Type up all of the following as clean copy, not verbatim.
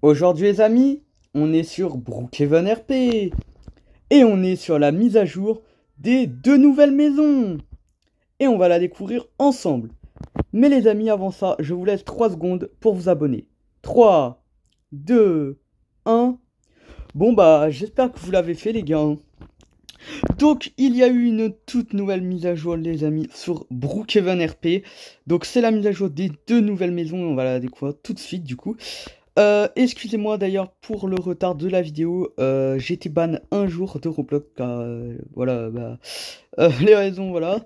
Aujourd'hui les amis, on est sur Brookhaven RP et on est sur la mise à jour des deux nouvelles maisons et on va la découvrir ensemble. Mais les amis, avant ça, je vous laisse 3 secondes pour vous abonner. 3, 2, 1. Bon bah, j'espère que vous l'avez fait les gars. Donc, il y a eu une toute nouvelle mise à jour les amis sur Brookhaven RP. Donc, c'est la mise à jour des deux nouvelles maisons et on va la découvrir tout de suite du coup. Excusez-moi d'ailleurs pour le retard de la vidéo, j'ai été ban un jour de Roblox car voilà, les raisons voilà.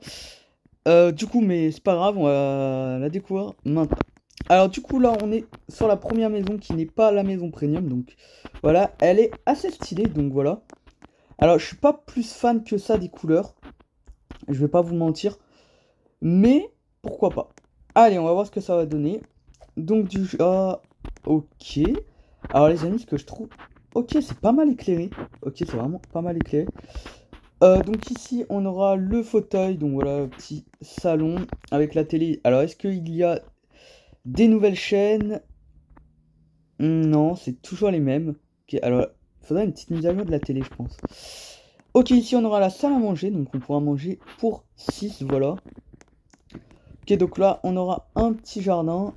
Du coup, mais c'est pas grave, on va la découvrir maintenant. Alors du coup là on est sur la première maison qui n'est pas la maison premium, donc voilà, elle est assez stylée, donc voilà. Alors je suis pas plus fan que ça des couleurs, je vais pas vous mentir, mais pourquoi pas. Allez, on va voir ce que ça va donner. Donc ok. Alors les amis, ce que je trouve... Ok, c'est pas mal éclairé. Ok, c'est vraiment pas mal éclairé. Donc ici, on aura le fauteuil. Donc voilà, le petit salon avec la télé. Alors, est-ce qu'il y a des nouvelles chaînes? Non, c'est toujours les mêmes. Ok, alors, il faudrait une petite mise à jour de la télé, je pense. Ok, ici, on aura la salle à manger. Donc, on pourra manger pour 6, voilà. Ok, donc là, on aura un petit jardin.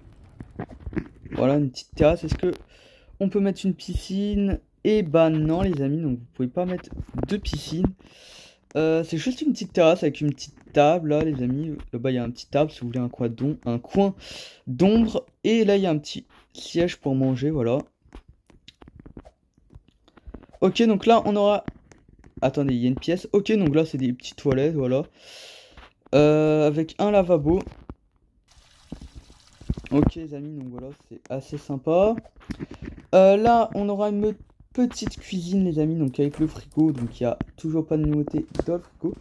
Voilà, une petite terrasse. Est-ce que on peut mettre une piscine? Et bah non les amis, donc vous pouvez pas mettre de piscine. C'est juste une petite terrasse avec une petite table là les amis. Là-bas il y a un petit table si vous voulez un coin d'ombre. Et là il y a un petit siège pour manger, voilà. Ok, donc là on aura... Attendez, il y a une pièce. Ok, donc là c'est des petites toilettes, voilà. Avec un lavabo. Ok les amis, donc voilà, c'est assez sympa. Là, on aura une petite cuisine, les amis, donc avec le frigo. Donc, il n'y a toujours pas de nouveauté dans le frigo.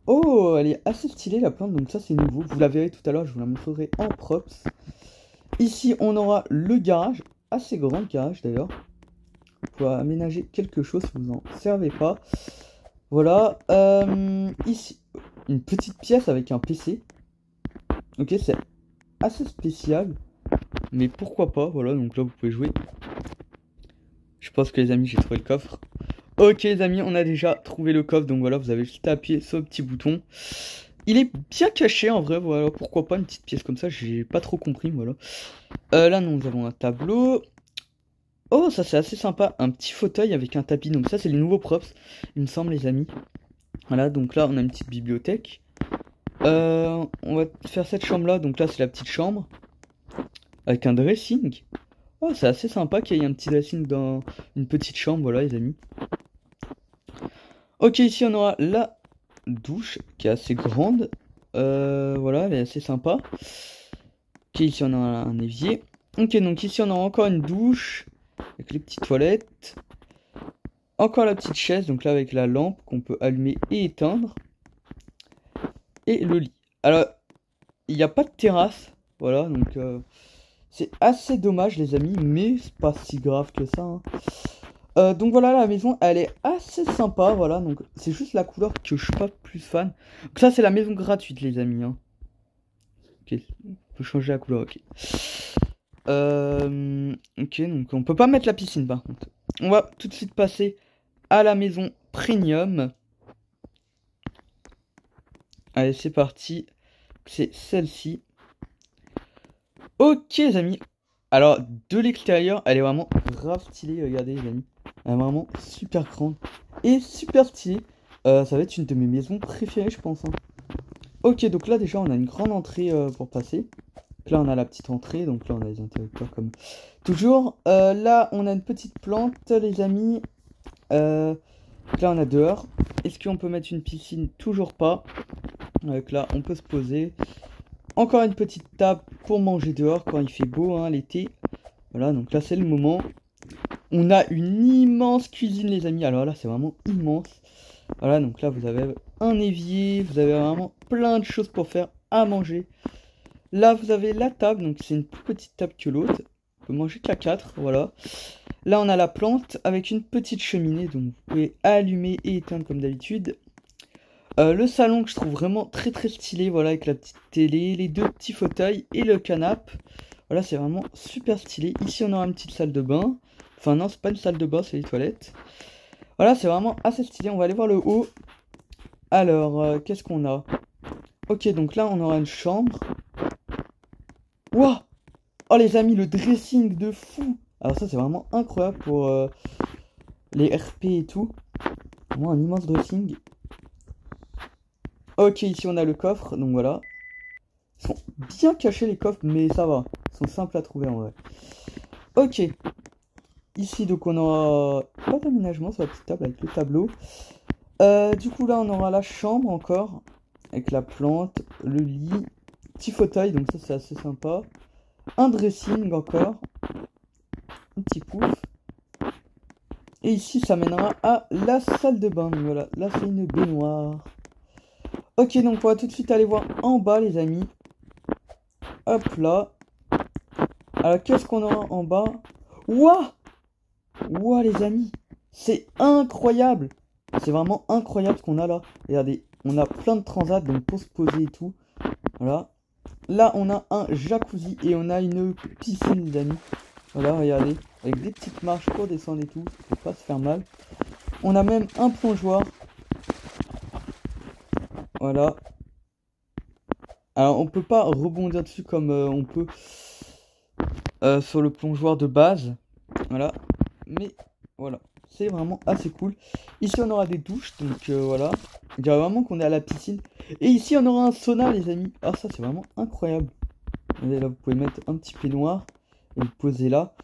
Oh, elle est assez stylée, la plante. Donc, ça, c'est nouveau. Vous la verrez tout à l'heure. Je vous la montrerai en props. Ici, on aura le garage. Assez grand, le garage, d'ailleurs. Pour aménager quelque chose si vous n'en servez pas. Voilà. Ici, une petite pièce avec un PC. Ok, c'est assez spécial. Mais pourquoi pas. Voilà, donc là, vous pouvez jouer. Je pense que les amis, j'ai trouvé le coffre. Ok les amis, on a déjà trouvé le coffre, donc voilà, vous avez juste à appuyer sur le petit bouton. Il est bien caché en vrai, voilà, pourquoi pas une petite pièce comme ça, j'ai pas trop compris, voilà. Là nous avons un tableau. Oh, ça c'est assez sympa, un petit fauteuil avec un tapis, donc ça c'est les nouveaux props, il me semble les amis. Voilà, donc là on a une petite bibliothèque. On va faire cette chambre là, donc là c'est la petite chambre. Avec un dressing. Oh, c'est assez sympa qu'il y ait un petit dressing dans une petite chambre, voilà les amis. Ok, ici on aura la douche qui est assez grande. Voilà, elle est assez sympa. Ok, ici on a un évier. Ok, donc ici on a encore une douche avec les petites toilettes. Encore la petite chaise, donc là avec la lampe qu'on peut allumer et éteindre. Et le lit. Alors, il n'y a pas de terrasse. Voilà, donc c'est assez dommage les amis, mais c'est pas si grave que ça, hein. Donc voilà, la maison elle est assez sympa, voilà, donc c'est juste la couleur que je suis pas plus fan. Donc ça c'est la maison gratuite les amis, hein. Ok, on peut changer la couleur, ok. Ok, donc on peut pas mettre la piscine par contre. On va tout de suite passer à la maison premium. Allez, c'est parti. C'est celle-ci. Ok les amis. Alors de l'extérieur elle est vraiment grave stylée, regardez les amis. Elle est vraiment super grande et super stylée. Ça va être une de mes maisons préférées je pense, hein. Ok, donc là déjà on a une grande entrée pour passer. Donc là on a la petite entrée, donc là on a les interrupteurs comme toujours. Là on a une petite plante les amis. Donc là on a dehors. Est-ce qu'on peut mettre une piscine? Toujours pas. Donc là on peut se poser. Encore une petite table pour manger dehors quand il fait beau, hein, l'été. Voilà, donc là c'est le moment. On a une immense cuisine les amis. Alors là c'est vraiment immense. Voilà, donc là vous avez un évier. Vous avez vraiment plein de choses pour faire à manger. Là vous avez la table. Donc c'est une plus petite table que l'autre. On peut manger qu'à 4. Voilà. Là on a la plante avec une petite cheminée. Donc vous pouvez allumer et éteindre comme d'habitude. Le salon que je trouve vraiment très très stylé. Voilà, avec la petite télé. Les deux petits fauteuils et le canapé. Voilà, c'est vraiment super stylé. Ici, on aura une petite salle de bain. Enfin, non, c'est pas une salle de bain, c'est les toilettes. Voilà, c'est vraiment assez stylé. On va aller voir le haut. Alors, qu'est-ce qu'on a? Ok, donc là, on aura une chambre. Wouah! Oh, les amis, le dressing de fou! Alors ça, c'est vraiment incroyable pour les RP et tout. Vraiment un immense dressing. Ok, ici, on a le coffre. Donc voilà. Ils sont bien cachés, les coffres, mais ça va. Ils sont simples à trouver, en vrai. Ok. Ici, donc, on aura pas d'aménagement sur la petite table avec le tableau. Du coup, là, on aura la chambre encore. Avec la plante, le lit, petit fauteuil, donc ça, c'est assez sympa. Un dressing encore. Un petit pouf. Et ici, ça mènera à la salle de bain. Donc voilà, là, c'est une baignoire. Ok, donc on va tout de suite aller voir en bas, les amis. Hop là. Alors, qu'est-ce qu'on aura en bas? Wouah! Wouah, les amis. C'est incroyable. C'est vraiment incroyable ce qu'on a là. Regardez, on a plein de transats, donc pour se poser et tout. Voilà. Là, on a un jacuzzi et on a une piscine, les amis. Voilà, regardez. Avec des petites marches pour descendre et tout. Ça peut pas se faire mal. On a même un plongeoir. Voilà. Alors, on peut pas rebondir dessus comme on peut sur le plongeoir de base. Voilà. Mais, voilà. C'est vraiment assez cool. Ici, on aura des douches. Donc, voilà. Je dirais vraiment qu'on est à la piscine. Et ici, on aura un sauna, les amis. Ah, ça, c'est vraiment incroyable. Regardez, là, vous pouvez mettre un petit peignoir et le poser là.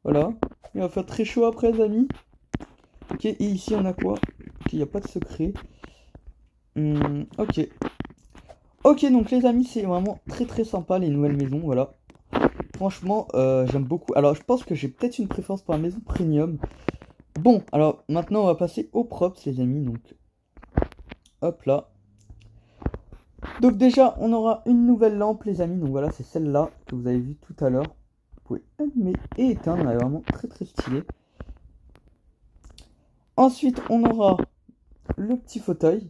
Voilà. Il va faire très chaud après, les amis. Ok, et ici, on a quoi? Ok, il n'y a pas de secret. Ok. Ok, donc, les amis, c'est vraiment très, très sympa, les nouvelles maisons. Voilà. Franchement, j'aime beaucoup. Alors, je pense que j'ai peut-être une préférence pour la maison premium. Bon, alors, maintenant, on va passer aux props, les amis. Donc, hop là. Donc déjà, on aura une nouvelle lampe, les amis. Donc voilà, c'est celle-là que vous avez vue tout à l'heure. Vous pouvez allumer et éteindre. Elle est vraiment très très stylée. Ensuite, on aura le petit fauteuil.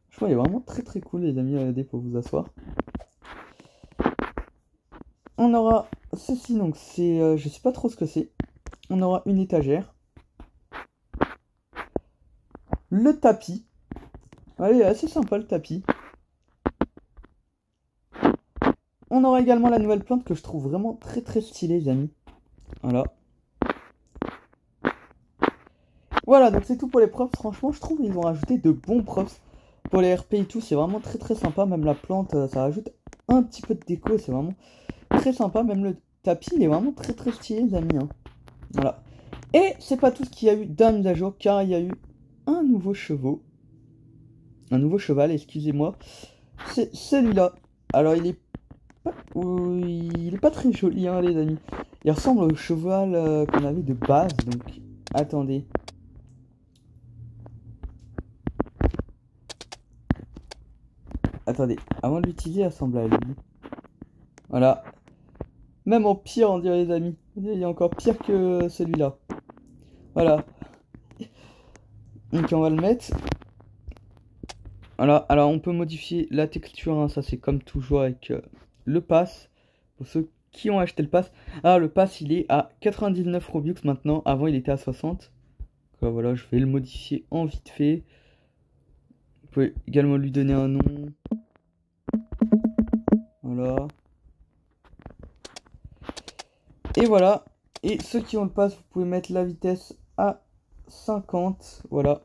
Je crois qu'il est vraiment très très cool, les amis. Regardez pour vous asseoir. On aura ceci, donc c'est... je sais pas trop ce que c'est. On aura une étagère. Le tapis. Ouais, il est assez sympa le tapis. On aura également la nouvelle plante que je trouve vraiment très très stylée, les amis. Voilà. Voilà, donc c'est tout pour les props. Franchement, je trouve qu'ils ont rajouté de bons props. Pour les RP et tout, c'est vraiment très très sympa. Même la plante, ça rajoute un petit peu de déco. C'est vraiment très sympa. Même le tapis, il est vraiment très très stylé, les amis. Hein. Voilà. Et c'est pas tout ce qu'il y a eu d'un mise à jour, car il y a eu un nouveau chevaux. Un nouveau cheval, excusez-moi. C'est celui-là. Alors, il est pas... Oui, il est pas très joli, hein, les amis. Il ressemble au cheval qu'on avait de base. Donc, attendez. Attendez, avant de l'utiliser, il ressemble à lui. Voilà. Même en pire, on dirait, les amis. Il est encore pire que celui-là. Voilà. Donc on va le mettre. Voilà. Alors on peut modifier la texture. Hein. Ça c'est comme toujours avec le pass. Pour ceux qui ont acheté le pass. Ah, le pass il est à 99 Robux maintenant. Avant il était à 60. Donc, voilà, je vais le modifier en vite fait. Vous pouvez également lui donner un nom. Voilà. Et voilà. Et ceux qui ont le pass, vous pouvez mettre la vitesse à 50. Voilà.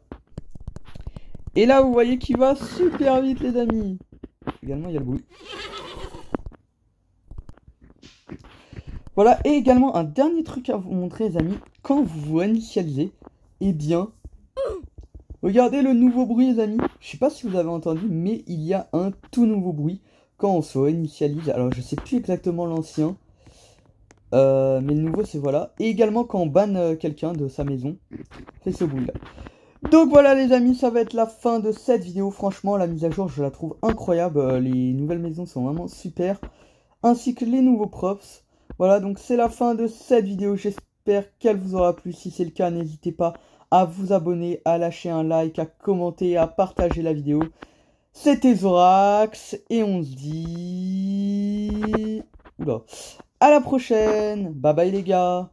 Et là, vous voyez qu'il va super vite, les amis. Également, il y a le bruit. Voilà. Et également, un dernier truc à vous montrer, les amis. Quand vous vous initialisez, eh bien, regardez le nouveau bruit, les amis. Je sais pas si vous avez entendu, mais il y a un tout nouveau bruit quand on se réinitialise. Alors, je sais plus exactement l'ancien. Mais le nouveau, c'est voilà. Et également, quand on banne quelqu'un de sa maison, fait ce bruit-là. Donc voilà, les amis, ça va être la fin de cette vidéo. Franchement, la mise à jour, je la trouve incroyable. Les nouvelles maisons sont vraiment super. Ainsi que les nouveaux props. Voilà, donc c'est la fin de cette vidéo. J'espère qu'elle vous aura plu. Si c'est le cas, n'hésitez pas à vous abonner, à lâcher un like, à commenter, à partager la vidéo. C'était Zorax. Et on se dit... Oula. À la prochaine. Bye bye les gars.